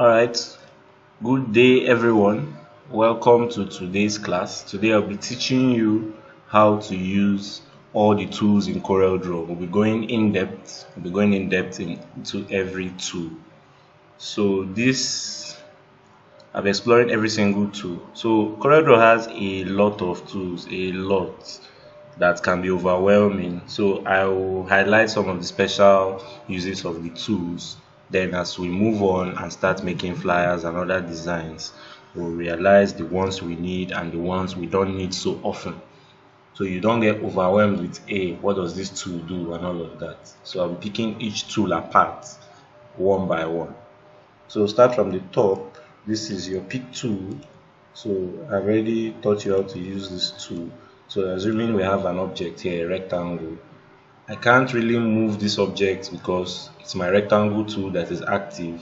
Alright, good day everyone. Welcome to today's class. Today I'll be teaching you how to use all the tools in Corel Draw. We'll be going in depth. Into every tool. So I'll be exploring every single tool. So Corel Draw has a lot of tools, a lot that can be overwhelming. So I will highlight some of the special uses of the tools. Then as we move on and start making flyers and other designs, we'll realize the ones we need and the ones we don't need so often. So you don't get overwhelmed with, hey, what does this tool do and all of that. So I'll be picking each tool apart one by one. So start from the top. This is your pick tool. So I've already taught you how to use this tool. So assuming we have an object here, a rectangle, I can't really move this object because it's my rectangle tool that is active.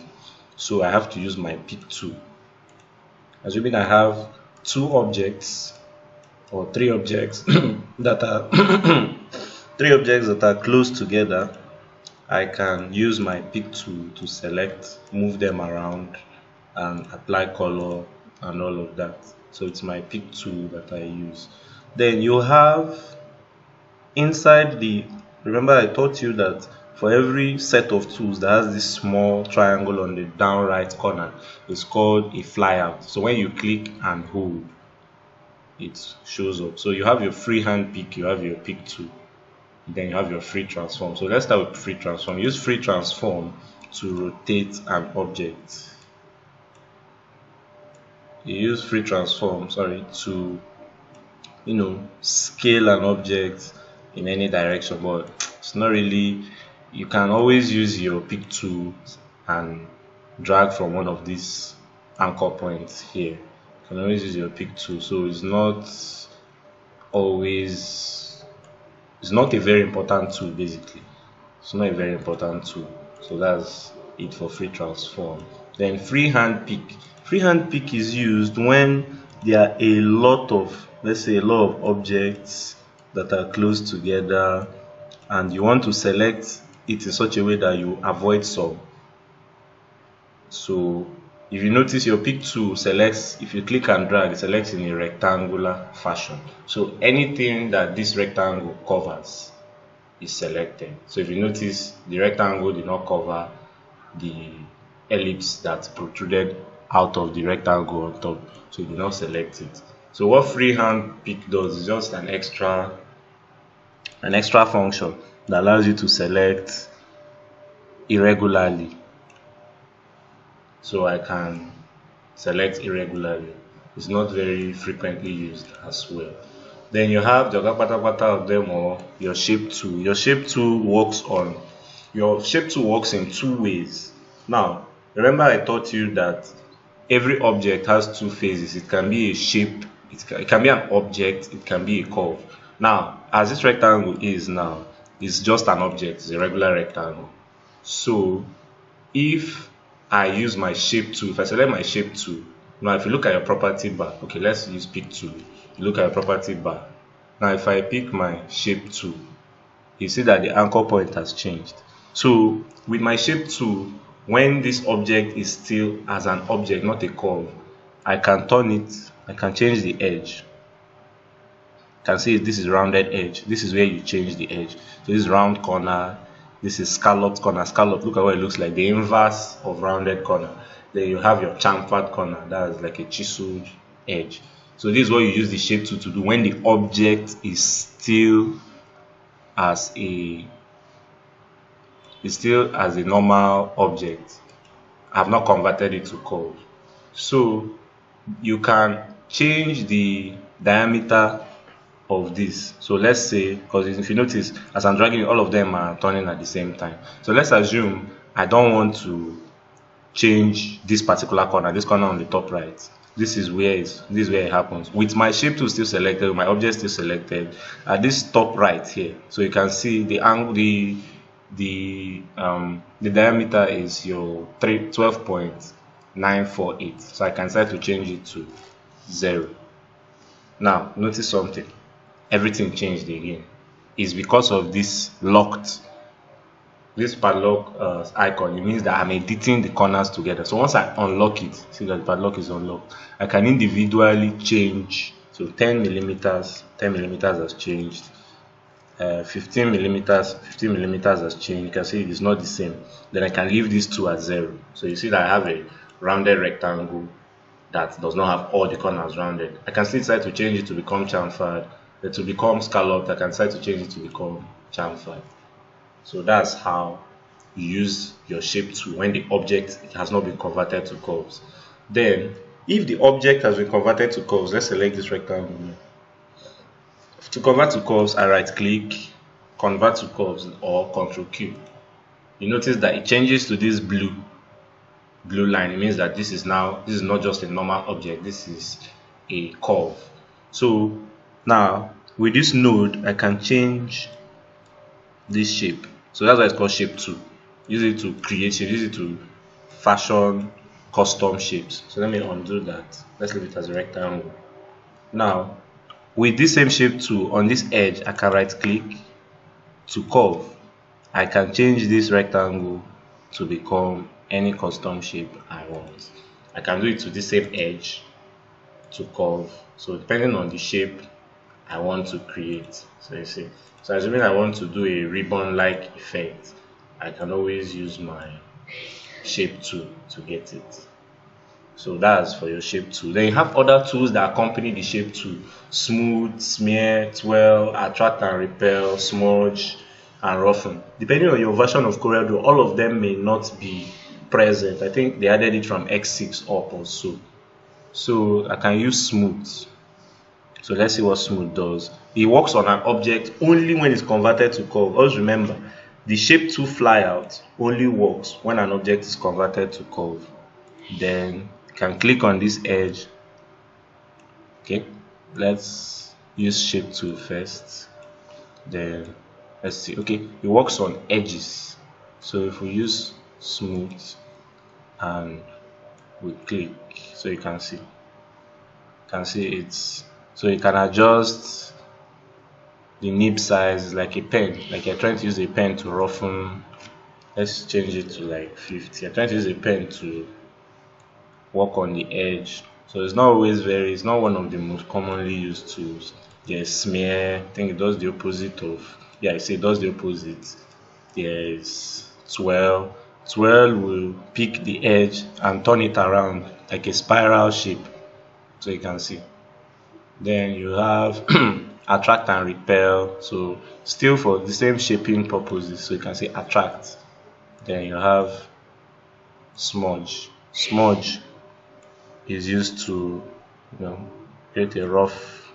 So I have to use my pick tool. Assuming I have two objects or three objects that are three objects that are close together, I can use my pick tool to select, move them around, and apply color and all of that. So it's my pick tool that I use. Then you have inside remember I taught you that for every set of tools that has this small triangle on the down right corner, it's called a flyout. So when you click and hold, it shows up. So you have your freehand pick, you have your pick tool, then you have your free transform. So let's start with free transform. Use free transform to rotate an object. You use free transform, to scale an object in any direction, but it's not really. You can always use your pick tool and drag from one of these anchor points here. You can always use your pick tool, so it's not a very important tool. Basically, it's not a very important tool. So that's it for free transform. Then freehand pick is used when there are a lot of, let's say, a lot of objects that are close together and you want to select it in such a way that you avoid some. So if you notice, your pick tool selects, if you click and drag, it selects in a rectangular fashion. So anything that this rectangle covers is selected. So if you notice, the rectangle did not cover the ellipse that protruded out of the rectangle on top, so you did not select it. So what freehand pick does is just an extra function that allows you to select irregularly. So I can select irregularly. It's not very frequently used as well. Then you have the pata of them, or your shape tool. Your shape tool works in two ways. Now remember I taught you that every object has two phases. It can be a shape, it can be an object, it can be a curve. Now as this rectangle is now, it's just an object, it's a regular rectangle. So if I use my shape tool, if I select my shape tool, now if you look at your property bar, okay, let's use pick tool. You look at your property bar. Now if I pick my shape tool, you see that the anchor point has changed. So with my shape tool, when this object is still as an object, not a curve, I can turn it, I can change the edge. You can see this is rounded edge. This is where you change the edge. So this is round corner, this is scalloped corner. Scallop, look at what it looks like, the inverse of rounded corner. Then you have your chamfered corner, that is like a chiseled edge. So this is what you use the shape tool to do when the object is still as a normal object. I have not converted it to curve. So you can change the diameter of this. So let's say, because if you notice, as I'm dragging, all of them are turning at the same time. So let's assume I don't want to change this particular corner, this corner on the top right. This is where it happens. With my shape tool still selected, my object still selected, at this top right here. So you can see the angle, the diameter is your 12.948. So I can decide to change it to 0. Now notice something, everything changed again. It's because of this locked this padlock icon, it means that I'm editing the corners together. So once I unlock it, see that the padlock is unlocked, I can individually change. So 10 millimeters has changed. 15 millimeters has changed. You can see it's not the same. Then I can leave these two at 0. So you see that I have a rounded rectangle that does not have all the corners rounded. I can still decide to change it to become chamfered, then to become scalloped. I can decide to change it to become chamfered. So that's how you use your shape tool when the object has not been converted to curves. Then if the object has been converted to curves, let's select this rectangle. To convert to curves, I right click, convert to curves, or Ctrl Q. You notice that it changes to this blue line. It means that this is not just a normal object, this is a curve. So now with this node, I can change this shape. So that's why it's called shape tool. Use it to create shapes, use it to fashion custom shapes. So let me undo that. Let's leave it as a rectangle. Now with this same shape tool, on this edge, I can right click to curve. I can change this rectangle to become any custom shape I want. I can do it to this same edge to curve. So depending on the shape I want to create. So you see, so assuming I want to do a ribbon like effect, I can always use my shape tool to get it. So that's for your shape tool. Then you have other tools that accompany the shape tool: smooth, smear, twirl, attract and repel, smudge, and roughen. Depending on your version of Corel Draw, all of them may not be present. I think they added it from X6 up or so. So I can use smooth. So let's see what smooth does. It works on an object only when it's converted to curve. Always remember, the shape tool flyout only works when an object is converted to curve. Then can click on this edge. Okay, let's use shape tool first. Then let's see. Okay, it works on edges. So if we use smooth and we click, so you can see it's, so you can adjust the nib size like a pen, like you're trying to use a pen to roughen. Let's change it to like 50. I'm trying to use a pen to work on the edge. So it's not always it's not one of the most commonly used tools. There's smear. I think it does the opposite of, yeah, I say it does the opposite. There's twirl. Twirl will pick the edge and turn it around like a spiral shape, so you can see. Then you have attract and repel, so still for the same shaping purposes, so you can say attract. Then you have smudge. Smudge is used to, create a rough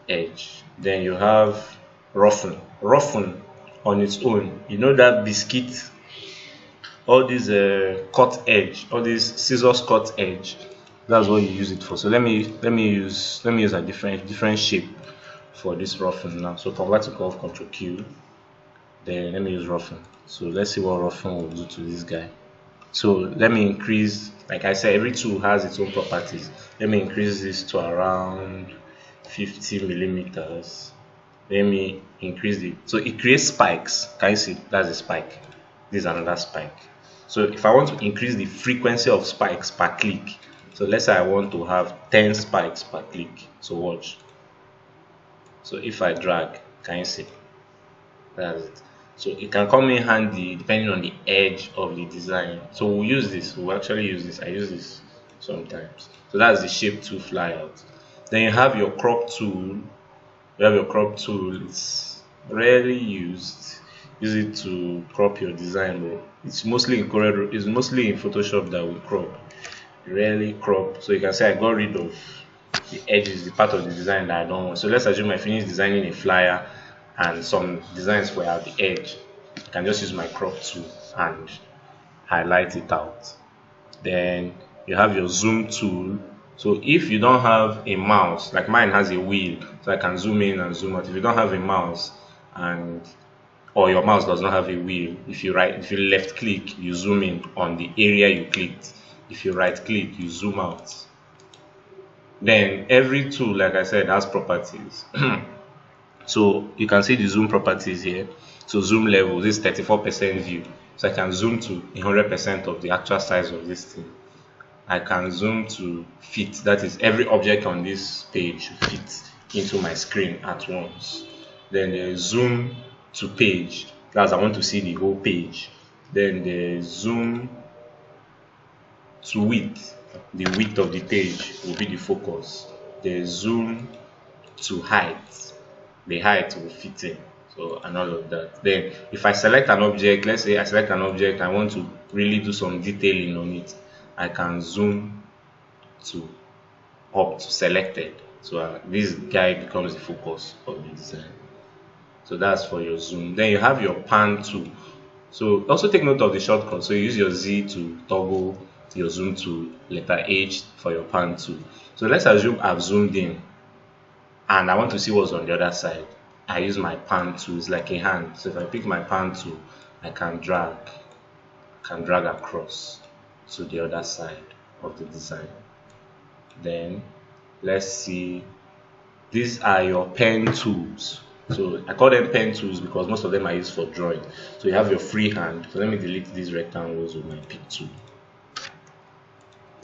edge. Then you have roughen. Roughen on its own, that biscuit, all these cut edge, all these scissors cut edge, that's what you use it for. So let me use a different shape for this roughen now. So convert to curve, Ctrl Q. Then let me use roughen. So let's see what roughen will do to this guy. So let me increase, like I said, every tool has its own properties. Let me increase this to around 50 millimeters. Let me increase it. So it creates spikes. Can you see? That's a spike. This is another spike. So if I want to increase the frequency of spikes per click, so let's say I want to have 10 spikes per click. So watch. So if I drag, can you see? That's it. So it can come in handy depending on the edge of the design. So we'll use this. We'll actually use this. I use this sometimes. So that's the shape tool flyout. Then you have your crop tool. You have your crop tool. It's rarely used. Use it to crop your design, but it's mostly in Corel. It's mostly in Photoshop that we crop. Rarely crop. So you can say I got rid of the edges, the part of the design that I don't want. So let's assume I finished designing a flyer and some designs were at the edge. I can just use my crop tool and highlight it out. Then you have your zoom tool. So if you don't have a mouse, like mine has a wheel, so I can zoom in and zoom out. If you don't have a mouse, or your mouse does not have a wheel, if you left click, you zoom in on the area you clicked. If you right click, you zoom out. Then every tool, like I said, has properties. So you can see the zoom properties here. to zoom level. This is 34% view, so I can zoom to 100% of the actual size of this thing. I can zoom to fit, that is every object on this page fit into my screen at once. Then there's zoom to page, that's I want to see the whole page. Then there's zoom to width, the width of the page will be the focus. There's zoom to height, the height will fit in, so and all of that. Then if I select an object, let's say I select an object, I want to really do some detailing on it, I can zoom to up to selected, so this guy becomes the focus of the design. So that's for your zoom. Then you have your pan tool. So also take note of the shortcut. So you use your Z to toggle your zoom to letter H for your pan tool. So let's assume I've zoomed in and I want to see what's on the other side. I use my pan tool. It's like a hand. So if I pick my pan tool, I can drag across to the other side of the design. Then let's see, these are your pen tools. So I call them pen tools because most of them are used for drawing. So you have your free hand. So let me delete these rectangles with my pick tool.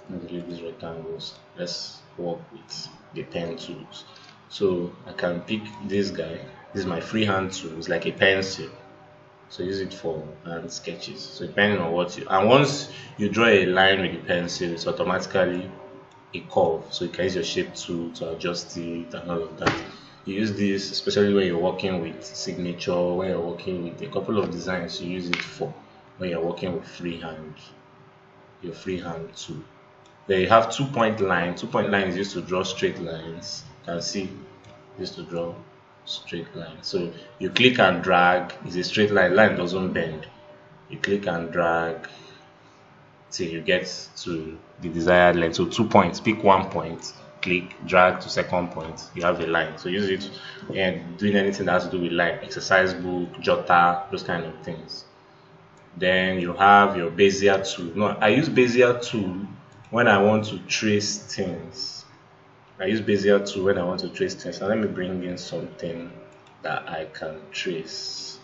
Let me delete these rectangles. Let's work with the pen tools. So I can pick this guy. This is my freehand tool. It's like a pencil. So use it for hand sketches. So depending on what you, and once you draw a line with the pencil, it's automatically a curve. So you can use your shape tool to adjust it and all of that. You use this especially when you're working with signature, when you're working with a couple of designs. You use it for when you're working with freehand, your freehand tool. Then you have 2-point line. 2-point line is used to draw straight lines. You can see, used to draw straight line. So you click and drag, it's a straight line, line doesn't bend. You click and drag till you get to the desired length. So 2 points, pick 1 point, click, drag to second point, you have a line. So use it and doing anything that has to do with line, exercise book, jotter, those kind of things. Then you have your Bezier tool. No, I use Bezier tool when I want to trace things. I use Bezier tool when I want to trace things. Now let me bring in something that I can trace.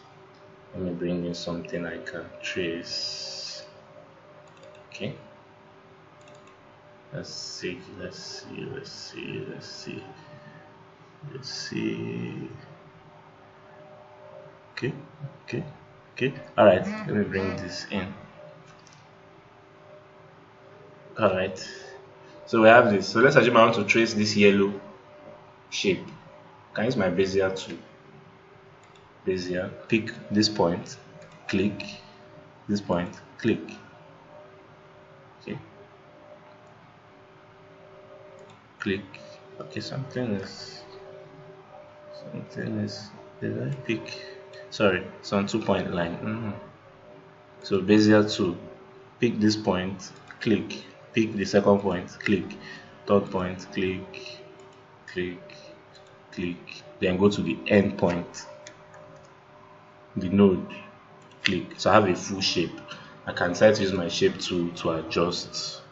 Let me bring in something I can trace. Okay. Let's see. Okay. All right. Let me bring this in. All right. So we have this. So let's assume I want to trace this yellow shape. I can use my Bezier tool. Bezier, pick this point, click, this point, click. Okay. Click. Okay, something is, did I pick? Sorry, it's on 2-point line. So Bezier tool, pick this point, click, pick the second point, click, third point, click, then go to the end point, the node, click. So I have a full shape. I can try to use my shape tool to adjust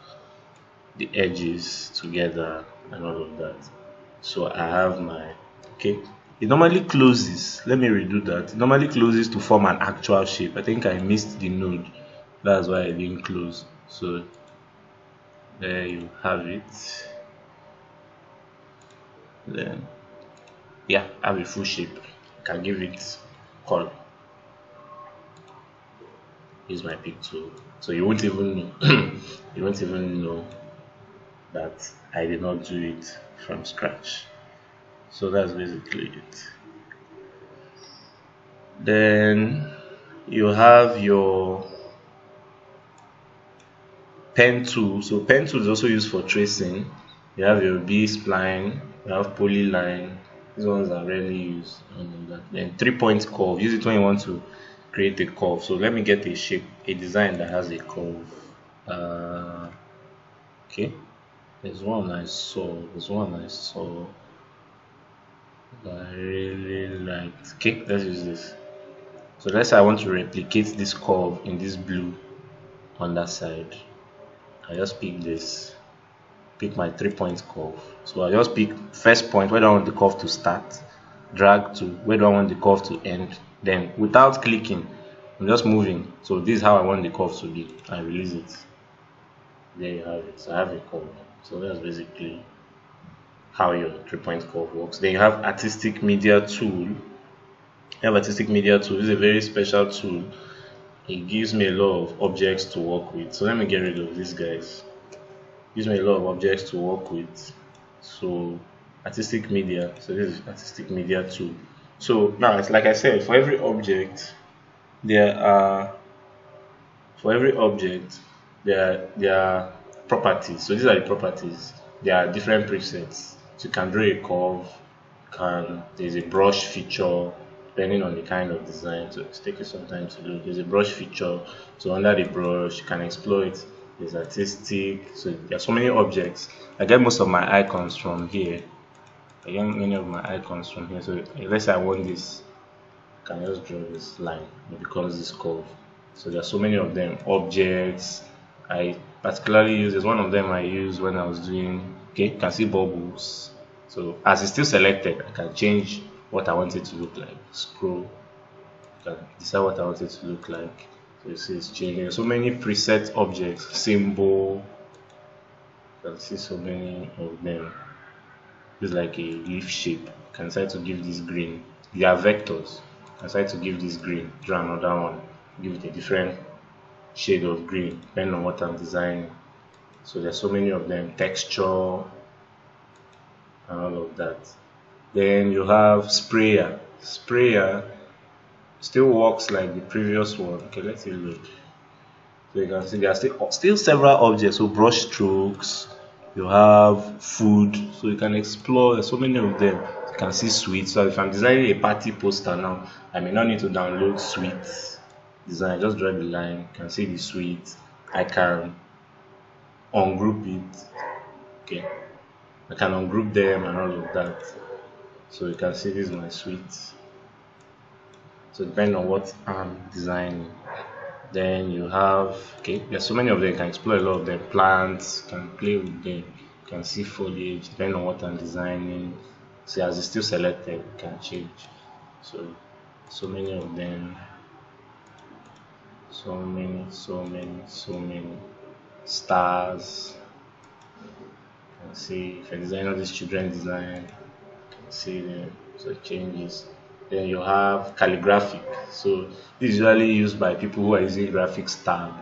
the edges together and all of that. So I have my, okay, it normally closes. Let me redo that. It normally closes to form an actual shape. I think I missed the node, that's why I didn't close. So there you have it. Then yeah, I have a full shape. I can give it color. Use my pick tool. So you won't even know you won't even know that I did not do it from scratch. So that's basically it. Then you have your pen tool. So pen tool is also used for tracing. You have your B spline, you have polyline. These ones are rarely used. Then 3-point curve. Use it when you want to create a curve. So let me get a shape, a design that has a curve. Okay. There's one I saw that I really liked. Okay, let's use this. So let's say I want to replicate this curve in this blue on that side. I just pick this, pick my 3-point curve. So I just pick first point, where do I want the curve to start, drag to where do I want the curve to end, Then without clicking, I'm just moving. So this is how I want the curve to be. I release it. There you have it. So I have a curve. So that's basically how your 3-point curve works. Then you have artistic media tool. You have artistic media tool. This is a very special tool. It gives me a lot of objects to work with. So let me get rid of these guys. It gives me a lot of objects to work with. So artistic media. So this is artistic media tool. So now it's like I said, for every object, there are for every object there are properties. So these are the properties. There are different presets. So you can draw a curve, there's a brush feature depending on the kind of design. So it's taking some time to do. There's a brush feature. So under the brush you can explore it. There's artistic. So there are so many objects. I get most of my icons from here. I get many of my icons from here. So let's say I want this, I can just draw this line. It becomes this curve. So there are so many of them. Objects. I particularly use, there's one of them I use when I was doing, okay, you can see bubbles. So as it's still selected, I can change what I want it to look like. Scroll, I can decide what I want it to look like. So you see it's changing. So many preset objects, symbol, you can see so many of them. It's like a leaf shape. You can decide to give this green. They are vectors. You can decide to give this green, draw another one, give it a different shade of green depending on what I'm designing. So there's so many of them, texture and all of that. Then you have sprayer. Sprayer still works like the previous one. Okay, let's see look. So you can see there are still several objects. So brush strokes, you have food, so you can explore. There's so many of them. You can see sweets. So if I'm designing a party poster now, I may not need to download sweets design. Just draw the line. You can see the sweets. I can ungroup it. Okay, I can ungroup them and all of that. So you can see this is my sweets. So depending on what I'm designing. Then you have, okay, there's so many of them. You can explore a lot of them. Plants, you can play with them. You can see foliage depending on what I'm designing. See, as it's still selected, you can change. So many of them. So many stars. You can see if I design all these children design, you can see them. So it changes. Then you have calligraphic. So this is usually used by people who are using graphics tab.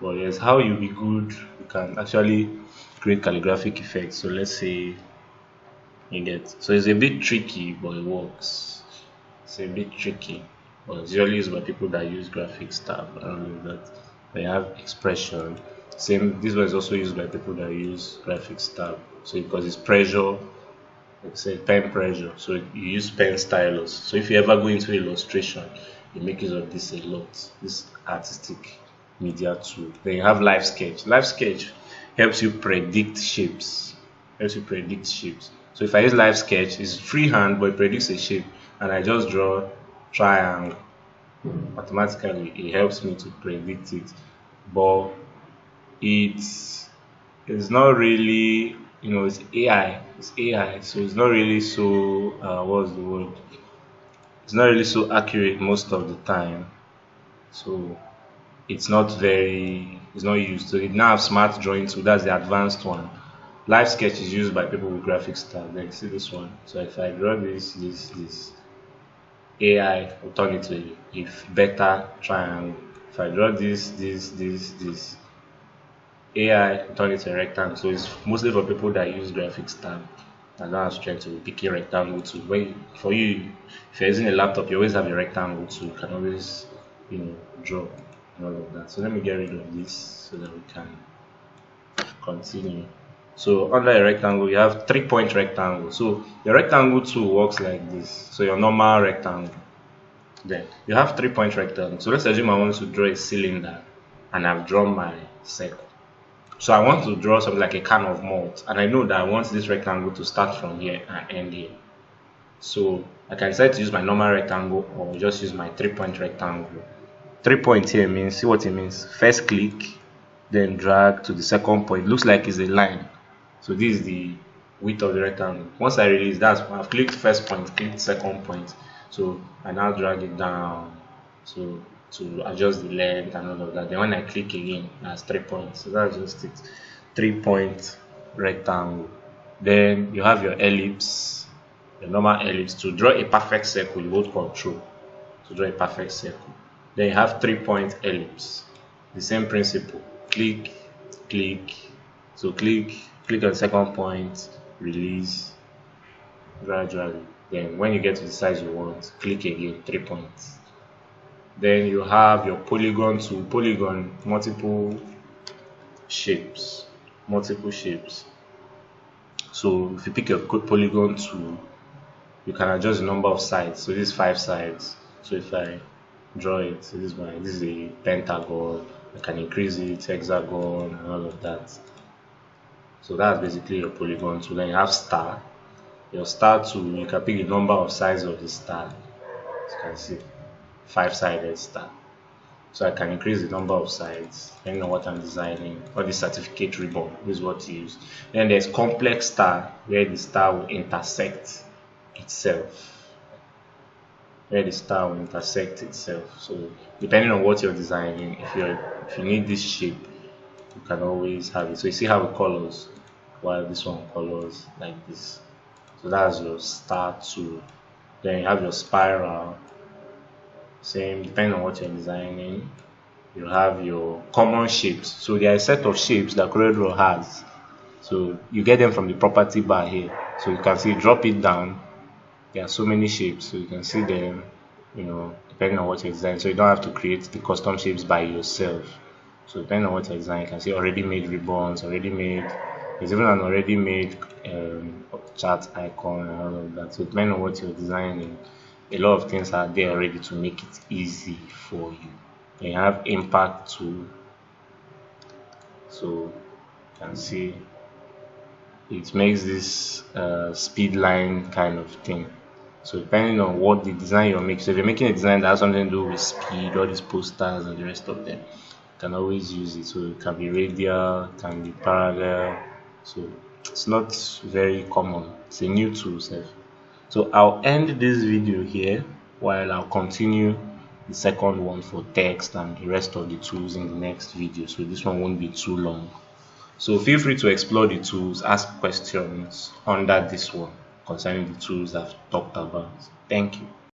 But yes, how you be good, you can actually create calligraphic effects. So let's say you get, so it's a bit tricky, but it works. It's a bit tricky, but it's usually used by people that use graphics tab and all of that. They have expression. Same, this one is also used by people that use graphics tab. So because it's pressure, it's a pen pressure, so you use pen stylus. So if you ever go into illustration, you make use of this a lot, this artistic media tool. Then you have live sketch. Live sketch helps you predict shapes. So if I use live sketch, it's freehand, but it predicts a shape, and I just draw triangle. Automatically, it helps me to predict it. But it's not really, it's AI, so it's not really so what's the word, it's not really so accurate most of the time. So it's not used. So it now have smart drawing tool, that's the advanced one. Live sketch is used by people with graphics tab. Like see this one. So if I draw this AI will turn it to a better triangle. If I draw this AI turn it to a rectangle. So it's mostly for people that use graphics tab and don't have strength to be picking rectangle tool. For you, if you're using a laptop, you always have a rectangle tool. You can always draw and all of that. So let me get rid of this so that we can continue. So under a rectangle, you have 3-point rectangle. So the rectangle tool works like this. So your normal rectangle. Then you have 3-point rectangle. So let's assume I want to draw a cylinder and I've drawn my circle. So I want to draw something like a can of malt, and I know that I want this rectangle to start from here and end here. So I can decide to use my normal rectangle or just use my 3-point rectangle. 3 points here means, see what it means. First click, then drag to the second point. It looks like it's a line. So this is the width of the rectangle. Once I release, I've clicked first point, clicked second point. So I now drag it down to adjust the length and all of that. Then when I click again, that's 3 points. So that's just it. 3 point rectangle. Then you have your ellipse, your normal ellipse. To draw a perfect circle, you hold control to draw a perfect circle. Then you have 3 point ellipse. The same principle. Click, click. So click on the second point, release gradually. Then when you get to the size you want, click again, 3 points. Then you have your polygon tool. Polygon, multiple shapes. So if you pick your polygon tool, you can adjust the number of sides. So this is 5 sides. So if I draw it, so this is a pentagon. I can increase it, hexagon, and all of that. So that's basically your polygon tool. Then you have star. Your star tool, you can pick the number of sides of the star. As you can see, 5-sided star. So I can increase the number of sides depending on what I'm designing. Or the certificate ribbon is what to use. Then there's complex star, where the star will intersect itself. So depending on what you're designing, if you need this shape, you can always have it. So you see how it colors, while this one colors like this. So that's your star tool. Then you have your spiral. Same, depending on what you're designing. You have your common shapes. So there are a set of shapes that Corel has. So you get them from the property bar here. So you can see, drop it down. There are so many shapes, so you can see them, depending on what you're designing. So you don't have to create the custom shapes by yourself. So depending on what you're designing, you can see already made ribbons, there's even an already made chart icon and all of that. So depending on what you're designing, a lot of things are there already to make it easy for you. Then you have impact tool. So you can see it makes this speed line kind of thing. So depending on what the design you're making, so if you're making a design that has something to do with speed, all these posters and the rest of them, you can always use it. So it can be radial, it can be parallel. So it's not very common. It's a new tool set. So I'll end this video here while I'll continue the second one for text and the rest of the tools in the next video. So this one won't be too long. So feel free to explore the tools, ask questions under this one concerning the tools I've talked about. Thank you.